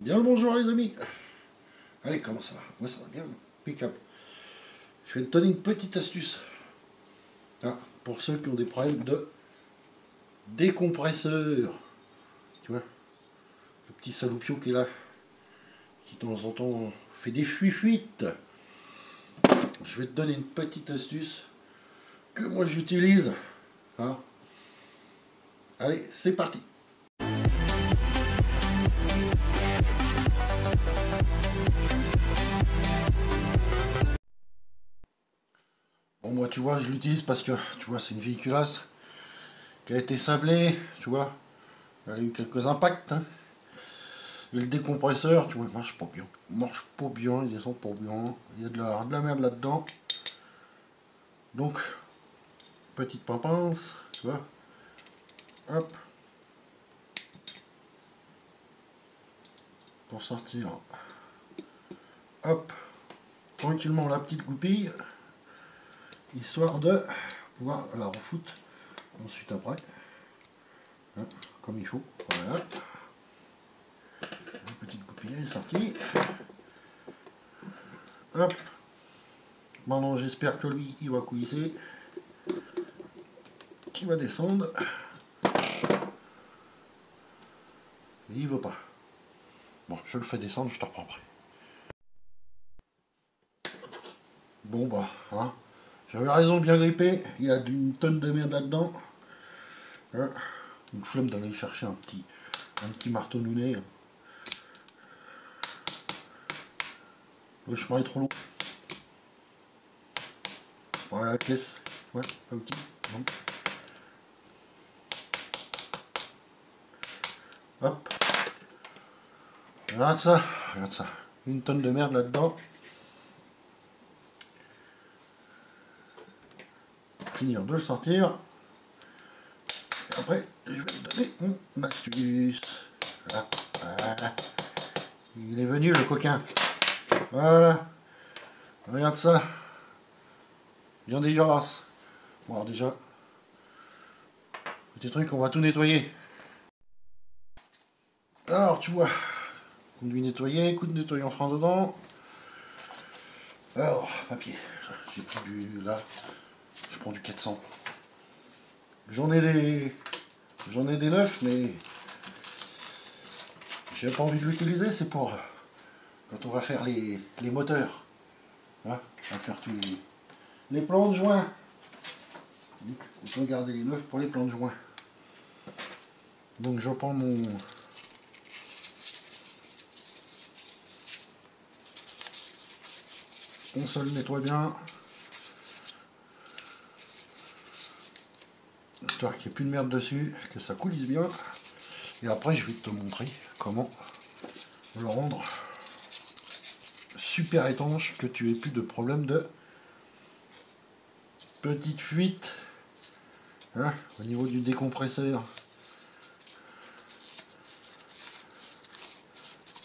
Bien le bonjour les amis. Allez, comment ça va? Moi ça va bien, impeccable. Je vais te donner une petite astuce. Hein, pour ceux qui ont des problèmes de décompresseur. Tu vois, le petit saloupio qui est là, qui de temps en temps fait des fuites. Je vais te donner une petite astuce que moi j'utilise. Hein. Allez, c'est parti. Bon, moi tu vois, je l'utilise parce que tu vois, c'est une véhiculasse qui a été sablée, tu vois. Elle a eu quelques impacts. Hein. Et le décompresseur, tu vois, il marche pas bien. Il marche pas bien, il descend pas bien. Il y a de la merde là-dedans. Donc, petite pince, tu vois. Hop. Pour sortir. Hop. Tranquillement la petite goupille. Histoire de pouvoir la refoutre ensuite après. Hein, comme il faut. Voilà. La petite goupille est sortie. Hop. Maintenant j'espère que lui il va coulisser. Qui va descendre. Et il veut pas. Bon, je le fais descendre, je te reprends après. Bon bah, hein. J'avais raison de bien gripper. Il y a une tonne de merde là-dedans. Hein. Une flemme d'aller chercher un petit marteau nounet. Le chemin est trop long. Voilà la caisse. Ouais, pas outil. Non. Hop. Regarde ça. Regarde ça. Une tonne de merde là-dedans. Finir de le sortir. Et après, je vais te donner mon astuce. Voilà. Il est venu le coquin. Voilà. Regarde ça. Bien dégueulasse. Bon alors déjà, petit truc, on va tout nettoyer. Alors tu vois, conduit nettoyé, coup de nettoyant frein dedans. Alors, papier. J'ai pris du. Là, je prends du 400. J'en ai des neufs, mais j'ai pas envie de l'utiliser, c'est pour quand on va faire les moteurs. Hein, on va faire tous les plans de joint. Donc, autant garder les neufs pour les plans de joint. Donc je prends mon. On se le nettoie bien. Histoire qu'il n'y ait plus de merde dessus, que ça coulisse bien. Et après je vais te montrer comment le rendre super étanche, que tu aies plus de problème de petite fuite, hein, au niveau du décompresseur.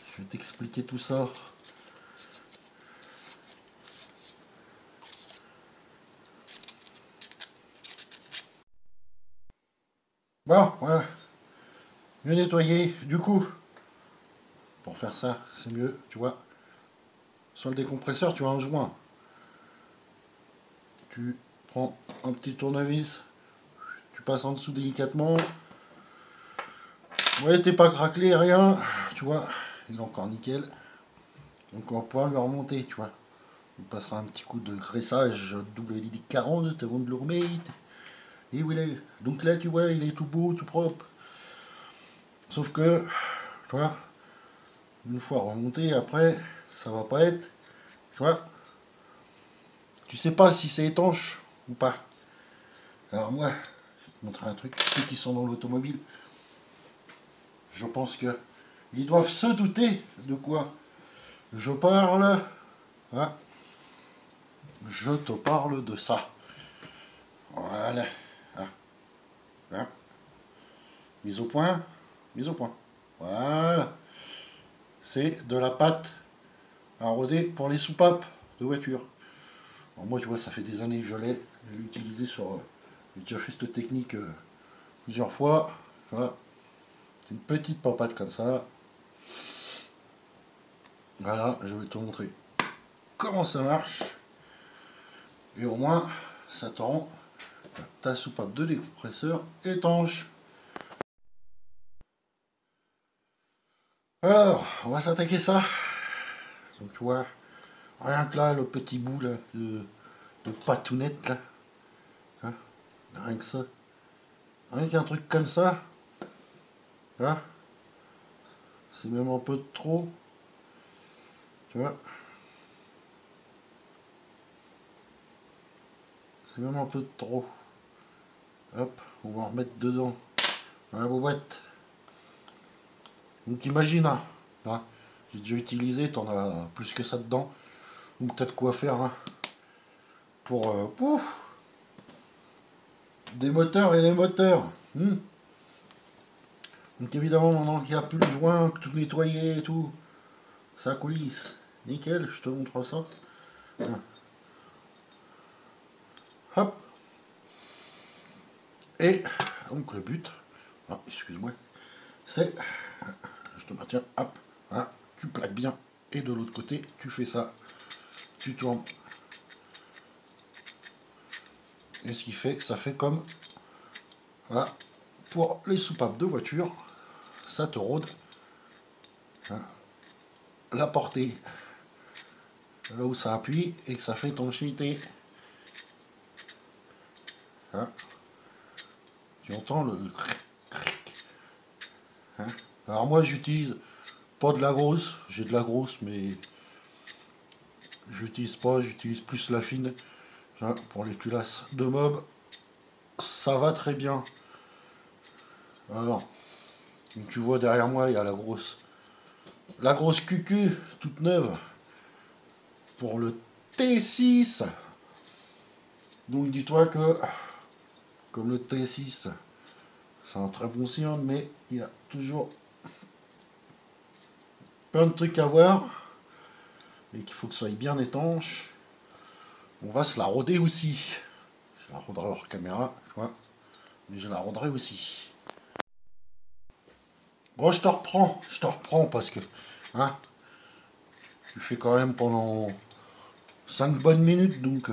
Je vais t'expliquer tout ça. Bon, voilà. Mieux nettoyer. Du coup, pour faire ça, c'est mieux, tu vois. Sur le décompresseur, tu as un joint. Tu prends un petit tournevis, tu passes en dessous délicatement. Ouais, t'es pas craquelé, rien. Tu vois, il est encore nickel. Donc on va pouvoir le remonter, tu vois. On passera un petit coup de graissage double hélice 40 avant de le remettre. Et voilà. Donc là, tu vois, il est tout beau, tout propre. Sauf que, tu vois, une fois remonté, après, ça va pas être, tu vois, tu sais pas si c'est étanche ou pas. Alors moi, je vais te montrer un truc, ceux qui sont dans l'automobile, je pense que ils doivent se douter de quoi je parle. Hein. Je te parle de ça. Voilà. Hein. Hein. Mise au point. Mise au point. Voilà. C'est de la pâte à rôder pour les soupapes de voiture. Alors moi, tu vois, ça fait des années que je l'ai utilisé sur... j'ai déjà fait cette technique plusieurs fois. Voilà. C'est une petite papate comme ça. Voilà, je vais te montrer comment ça marche. Et au moins, ça te rend ta soupape de décompresseur étanche. Alors, on va s'attaquer ça. Donc tu vois, rien que là, le petit bout là, de patounette là. Hein, rien que ça. Rien qu'un truc comme ça. Hein, c'est même un peu trop. Tu vois. C'est même un peu de trop. Hop, on va en remettre dedans. Dans la bobette. Donc imagine, hein, là, j'ai déjà utilisé, t'en as plus que ça dedans. Donc t'as de quoi faire hein, pour pouf, des moteurs et des moteurs. Donc évidemment, maintenant qu'il n'y a plus le joint, que tout nettoyé et tout, ça coulisse. Nickel, je te montre ça. Hop. Et donc le but, excuse-moi, c'est, je te maintiens, hop, hein, tu plaques bien. Et de l'autre côté, tu fais ça, tu tournes. Et ce qui fait que ça fait comme, voilà, pour les soupapes de voiture, ça te rôde hein, la portée, là où ça appuie et que ça fait étanchéité. Hein. Tu entends le cric. Hein. Alors moi j'utilise pas de la grosse, j'ai de la grosse mais j'utilise plus la fine. Hein, pour les culasses de mob, ça va très bien. Alors, donc tu vois derrière moi il y a la grosse cucu toute neuve pour le T6. Donc dis-toi que comme le T6 c'est un très bon cylindre, mais il y a toujours plein de trucs à voir et qu'il faut que ça soit bien étanche. On va se la roder aussi. Je la roderai hors caméra, tu vois, mais je la roderai aussi. Bon, je te reprends parce que hein, tu fais quand même pendant 5 bonnes minutes, donc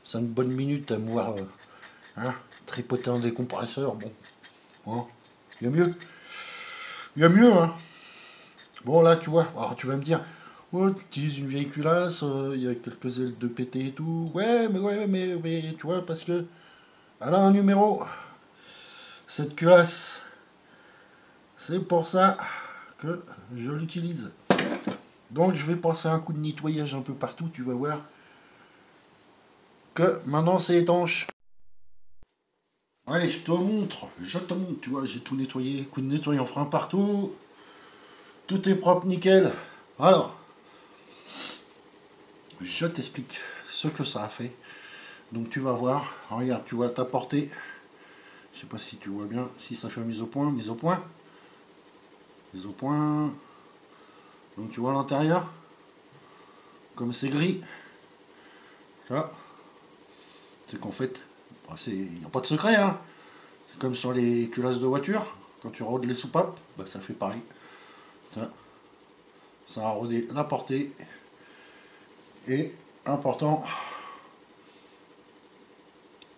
5 bonnes minutes à me voir hein, tripoter un décompresseur, bon, hein, il y a mieux. Il y a mieux, hein. Bon, là, tu vois, alors tu vas me dire, ouais, tu utilises une vieille culasse, il y a quelques ailes de pété et tout. Ouais, mais, tu vois, parce que elle a un numéro. Cette culasse, c'est pour ça que je l'utilise. Donc, je vais passer un coup de nettoyage un peu partout, tu vas voir que maintenant c'est étanche. Allez, je te montre, tu vois, j'ai tout nettoyé, coup de nettoyant frein partout. Tout est propre, nickel. Alors, je t'explique ce que ça a fait. Donc tu vas voir, regarde, tu vois ta portée. Je sais pas si tu vois bien, si ça fait mise au point, mise au point. Mise au point. Donc tu vois l'intérieur, comme c'est gris. Ça, c'est qu'en fait, il n'y a pas de secret, hein. C'est comme sur les culasses de voiture, quand tu rôdes les soupapes, bah, ça fait pareil. Ça a rodé la portée. Et important,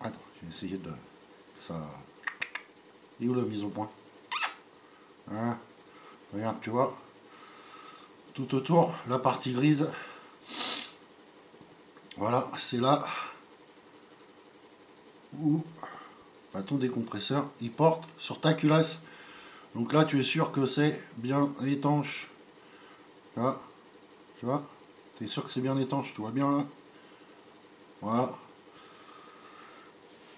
attends, je vais essayer de ça. Et où la mise au point hein. Regarde, tu vois, tout autour, la partie grise. Voilà, c'est là où bah, ton décompresseur il porte sur ta culasse. Donc là, tu es sûr que c'est bien étanche. Là, tu vois, tu es sûr que c'est bien étanche, tu vois bien là. Voilà.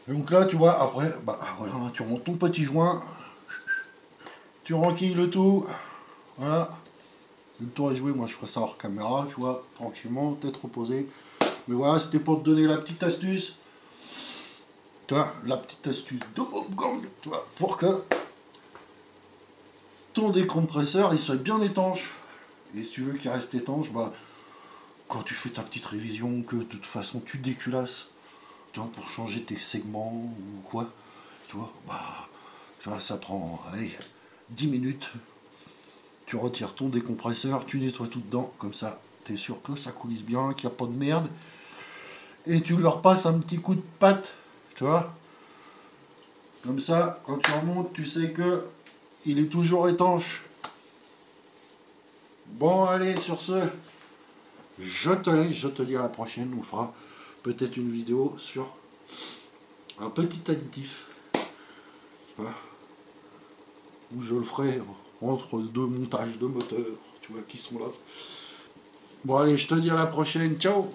Donc là, tu vois, après, bah voilà, tu remontes ton petit joint, tu renquilles le tout. Voilà. Le tour est joué, moi je ferai ça hors caméra, tu vois, tranquillement, tête reposée. Mais voilà, c'était pour te donner la petite astuce. Tu vois, la petite astuce de Mob Gang, tu vois, pour que ton décompresseur il soit bien étanche. Et si tu veux qu'il reste étanche, bah quand tu fais ta petite révision, que de toute façon tu déculasses, tu vois, pour changer tes segments ou quoi, tu vois, bah tu vois, ça prend, allez, 10 minutes. tu retires ton décompresseur, tu nettoies tout dedans, comme ça, tu es sûr que ça coulisse bien, qu'il n'y a pas de merde. Et tu leur passes un petit coup de patte, tu vois. Comme ça, quand tu remontes, tu sais que il est toujours étanche. Bon, allez, sur ce, je te laisse, je te dis à la prochaine. On fera peut-être une vidéo sur un petit additif. Voilà. Où je le ferai entre deux montages de moteurs, tu vois, qui sont là. Bon, allez, je te dis à la prochaine. Ciao!